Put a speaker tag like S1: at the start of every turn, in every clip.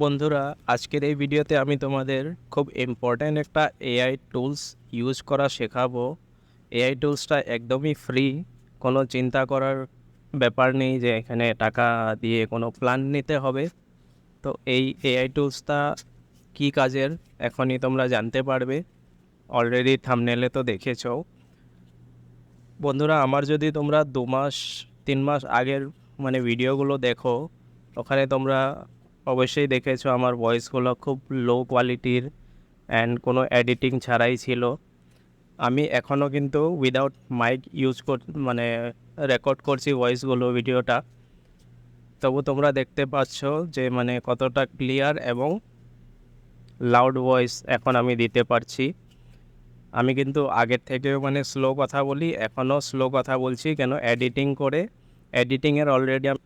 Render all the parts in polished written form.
S1: বন্ধুরা, আজকের এই ভিডিওতে আমি তোমাদের খুব ইম্পর্ট্যান্ট একটা এআই টুলস ইউজ করা শেখাবো। এআই টুলসটা একদমই ফ্রি, কোনো চিন্তা করার ব্যাপার নেই যে এখানে টাকা দিয়ে কোনো প্ল্যান নিতে হবে। তো এই এআই টুলসটা কী কাজের এখনই তোমরা জানতে পারবে। অলরেডি থাম্বনেলে তো দেখেছো। বন্ধুরা, আমার যদি তোমরা 2 মাস 3 মাস আগের ভিডিওগুলো দেখো, ওখানে তোমরা অবশ্যই দেখেছো আমার ভয়েসগুলো খুব লো কোয়ালিটির অ্যান্ড কোনো এডিটিং ছাড়াই ছিল। আমি এখনও কিন্তু উইদাউট মাইক ইউজ রেকর্ড করছি ভয়েসগুলো, ভিডিওটা। তবু তোমরা দেখতে পাচ্ছ যে কতটা ক্লিয়ার এবং লাউড ভয়েস এখন আমি দিতে পারছি। আমি কিন্তু আগের থেকেও স্লো কথা বলি, এখনও স্লো কথা বলছি। কেন? এডিটিংয়ের অলরেডি আমি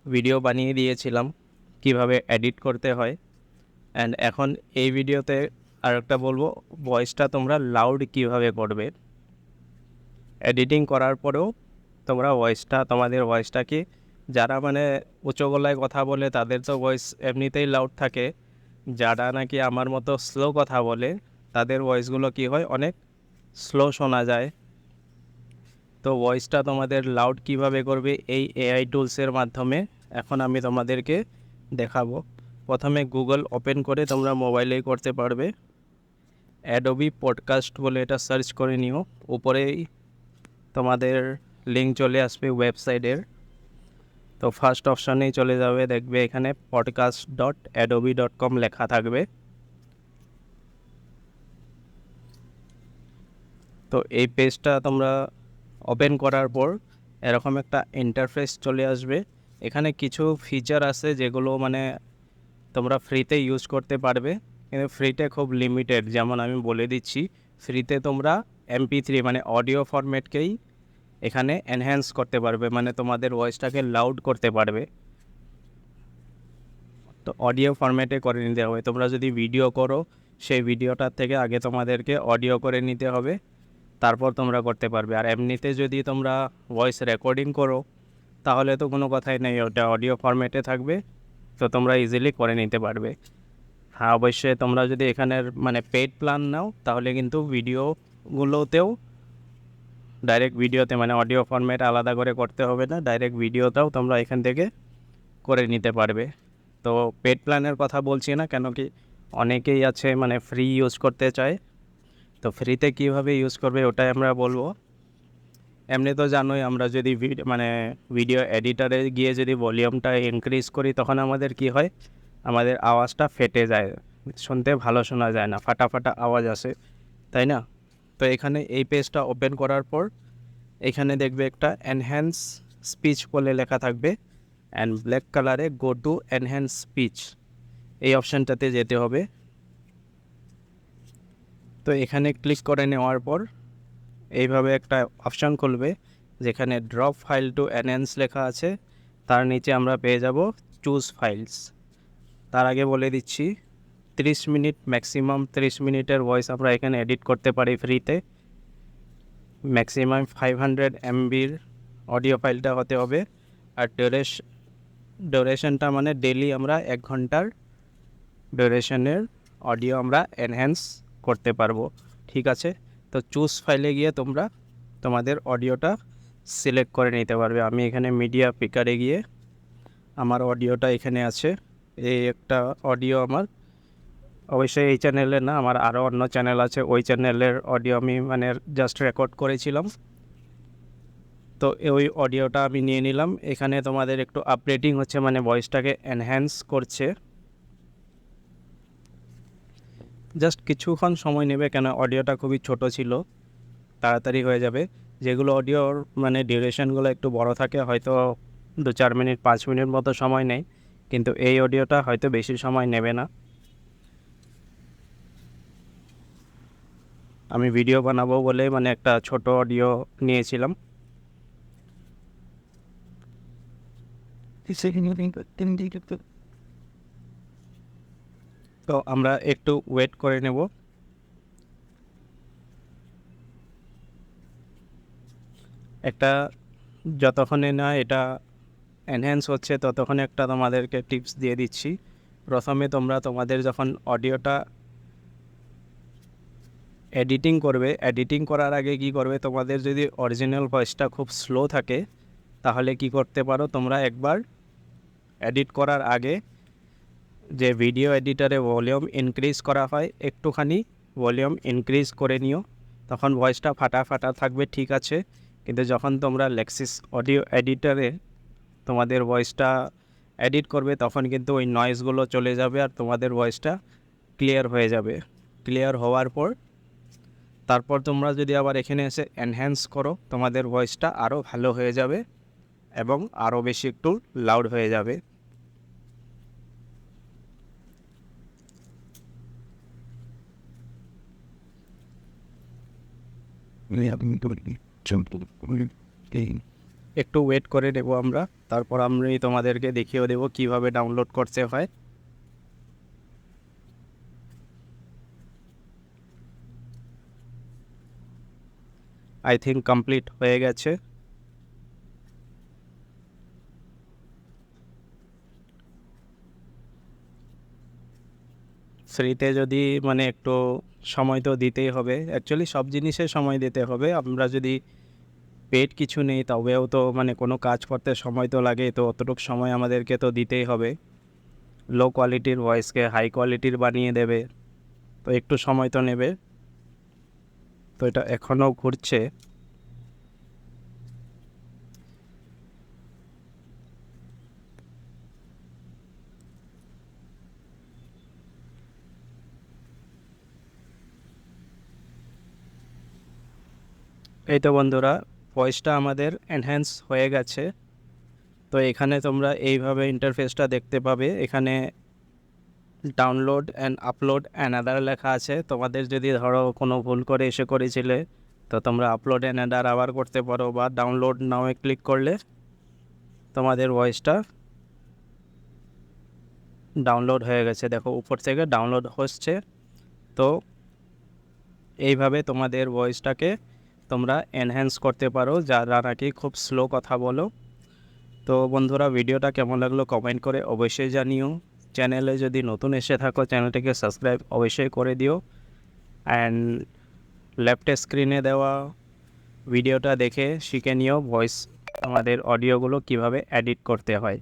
S1: ভিডিও বানিয়ে দিয়েছিলাম কিভাবে এডিট করতে হয়। অ্যান্ড এখন এই ভিডিওতে আরেকটা বলবো, ভয়েসটা তোমরা লাউড কিভাবে করবে। এডিটিং করার পরেও তোমরা তোমাদের ভয়েসটাকে, যারা উঁচু গলায় কথা বলে তাদের তো ভয়েস এমনিতেই লাউড থাকে, যারা নাকি আমার মতো স্লো কথা বলে তাদের ভয়েসগুলো কি হয়, অনেক স্লো শোনা যায়। তো ভয়েসটা তোমাদের লাউড কিভাবে করবে এই এআই টুলসের মাধ্যমে এখন আমি তোমাদেরকে দেখাবো। প্রথমে গুগল ওপেন করে তোমরা মোবাইলেই করতে পারবে। অ্যাডোবি পডকাস্ট বলে এটা সার্চ করে নিও, উপরেই তোমাদের লিঙ্ক চলে আসবে ওয়েবসাইটের। তো ফার্স্ট অপশানেই চলে যাবে, দেখবে এখানে podcast.adobe.com লেখা থাকবে। তো এই পেজটা তোমরা ওপেন করার পর এরকম একটা ইন্টারফেস চলে আসবে। এখানে কিছু ফিচার আছে যেগুলো তোমরা ফ্রিতে ইউজ করতে পারবে, কিন্তু ফ্রিতে খুব লিমিটেড। যেমন আমি বলে দিচ্ছি, ফ্রিতে তোমরা MP3 অডিও ফরম্যাটকেই এখানে এনহ্যান্স করতে পারবে, তোমাদের ভয়েসটাকে লাউড করতে পারবে। তো অডিও ফরম্যাটে করে নিতে হবে। তোমরা যদি ভিডিও করো, সেই ভিডিওটার থেকে আগে তোমাদেরকে অডিও করে নিতে হবে, তারপর তোমরা করতে পারবে। আর এমনিতে যদি তোমরা ভয়েস রেকর্ডিং করো তাহলে তো কোনো কথাই নেই, ওটা অডিও ফরম্যাটে থাকবে, তো তোমরা ইজিলি করে নিতে পারবে। হ্যাঁ, অবশ্যই তোমরা যদি এখানের পেড প্ল্যান নাও তাহলে কিন্তু ভিডিওগুলোতেও ডাইরেক্ট ভিডিওতে অডিও ফরম্যাট আলাদা করে করতে হবে না, ডাইরেক্ট ভিডিওটাও তোমরা এখান থেকে করে নিতে পারবে। তো পেড প্ল্যানের কথা বলছি না, কেন কি অনেকেই আছে ফ্রি ইউজ করতে চায়। তো ফ্রিতে কীভাবে ইউজ করবে ওটাই আমরা বলবো। এমনি তো জানোই, আমরা যদি ভিডিও এডিটারে গিয়ে যদি ভলিউমটা ইনক্রিজ করি তখন আমাদের কি হয়, আমাদের আওয়াজটা ফেটে যায়, শুনতে ভালো শোনা যায় না, ফাটা ফাটা আওয়াজ আসে, তাই না? তো এখানে এই পেজটা ওপেন করার পর এখানে দেখবে একটা এনহ্যান্স স্পিচ বলে লেখা থাকবে, অ্যান্ড ব্ল্যাক কালারে গো টু এনহ্যান্স স্পিচ, এই অপশানটাতে যেতে হবে। তো এখানে ক্লিক করে নেওয়ার পর এইভাবে একটা অপশান খুলবে যেখানে ড্রপ ফাইল টু এনহ্যান্স লেখা আছে, তার নিচে আমরা পেয়ে যাব চুজ ফাইলস। তার আগে বলে দিচ্ছি, 30 মিনিট ম্যাক্সিমাম 30 মিনিটের ভয়েস আমরা এখানে এডিট করতে পারি ফ্রিতে। ম্যাক্সিমাম 500 MBর অডিও ফাইলটা হতে হবে। আর ডিউরেশনটা ডেলি আমরা 1 ঘন্টার ডিউরেশনের অডিও আমরা এনহ্যান্স করতে পারবো। ঠিক আছে, তো চুজ ফাইলে গিয়ে তোমরা তোমাদের অডিওটা সিলেক্ট করে নিতে পারবে। আমি এখানে মিডিয়া পিকারে গিয়ে আমার অডিওটা এখানে আছে, এই একটা অডিও আমার, অবশ্যই এই চ্যানেলের না, আমার আরও অন্য চ্যানেল আছে, ওই চ্যানেলের অডিও আমি জাস্ট রেকর্ড করেছিলাম। তো ওই অডিওটা আমি নিয়ে নিলাম। এখানে তোমাদের একটু আপডেটিং হচ্ছে, ভয়েসটাকে এনহ্যান্স করছে, জাস্ট কিছুক্ষণ সময় নেবে, কেন অডিওটা খুবই ছোট ছিল, তাড়াতাড়ি হয়ে যাবে। যেগুলো অডিওর ডিউরেশনগুলো একটু বড় থাকে, হয়তো 2-4 মিনিট 5 মিনিট মতো সময় নেয়, কিন্তু এই অডিওটা হয়তো বেশি সময় নেবে না। আমি ভিডিও বানাবো বলে একটা ছোট অডিও নিয়েছিলাম। তো আমরা একটু ওয়েট করে নেব। একটা যতক্ষণে না এটা এনহ্যান্স হচ্ছে ততক্ষণে একটা তোমাদেরকে টিপস দিয়ে দিচ্ছি। প্রথমে তোমরা তোমাদের যখন অডিওটা এডিটিং করবে, এডিটিং করার আগে কি করবে, তোমাদের যদি অরিজিনাল ভয়েসটা খুব স্লো থাকে তাহলে কি করতে পারো, তোমরা একবার এডিট করার আগে যে ভিডিও এডিটরে ভলিউম ইনক্রিজ করা হয়, একটুখানি ভলিউম ইনক্রিজ করে নিও, তখন ভয়েসটা ফাটা ফাটা থাকবে, ঠিক আছে। কিন্তু যখন তোমরা লেক্সিস অডিও এডিটরে তোমাদের ভয়েসটা এডিট করবে তখন কিন্তু ওই নয়েজগুলো চলে যাবে আর তোমাদের ভয়েসটা ক্লিয়ার হয়ে যাবে। ক্লিয়ার হওয়ার পর তারপর তোমরা যদি আবার এখানে এসে এনহ্যান্স করো, তোমাদের ভয়েসটা আরও ভালো হয়ে যাবে এবং আরও বেশি একটু লাউড হয়ে যাবে। একটু ওয়েট করে নেব আমরা, তারপর আমি তোমাদেরকে দেখিয়ে দেবো কিভাবে ডাউনলোড করতে হয়। আই থিঙ্ক কমপ্লিট হয়ে গেছে। ফ্রিতে যদি মানে একটু সময় তো দিতেই হবে, অ্যাকচুয়ালি সব জিনিসে সময় দিতে হবে। আমরা যদি পেড কিছু নেই তবেও তো মানে কোনো কাজ করতে সময় তো লাগে, তো অতটুকু সময় আমাদেরকে তো দিতেই হবে। লো কোয়ালিটির ভয়েসকে হাই কোয়ালিটির বানিয়ে দেবে, তো একটু সময় তো নেবে। তো এটা এখনও ঘুরছে। এই তো বন্ধুরা, ভয়েসটা আমাদের এনহ্যান্স হয়ে গেছে। তো এখানে তোমরা এইভাবে ইন্টারফেসটা দেখতে পাবে। এখানে ডাউনলোড অ্যান্ড আপলোড অ্যানাদার লেখা আছে। তোমাদের যদি ধরো কোনো ভুল করে এসে করেছিলে তো তোমরা আপলোড অ্যানাদার আবার করতে পারো, বা ডাউনলোড নাও ক্লিক করলে তোমাদের ভয়েসটা ডাউনলোড হয়ে গেছে। দেখো উপর থেকে ডাউনলোড হচ্ছে। তো এইভাবে তোমাদের ভয়েসটাকে তোমরা এনহ্যান্স করতে পারো যারা নাকি খুব স্লো কথা বলো। তো বন্ধুরা, ভিডিওটা কেমন লাগলো কমেন্ট করে অবশ্যই জানিও। চ্যানেলে যদি নতুন এসে থাকো চ্যানেলটিকে সাবস্ক্রাইব অবশ্যই করে দিও। অ্যান্ড লেফট স্ক্রিনে দেওয়া ভিডিওটা দেখে শিখে নিও ভয়েস আমাদের অডিওগুলো কিভাবে এডিট করতে হয়।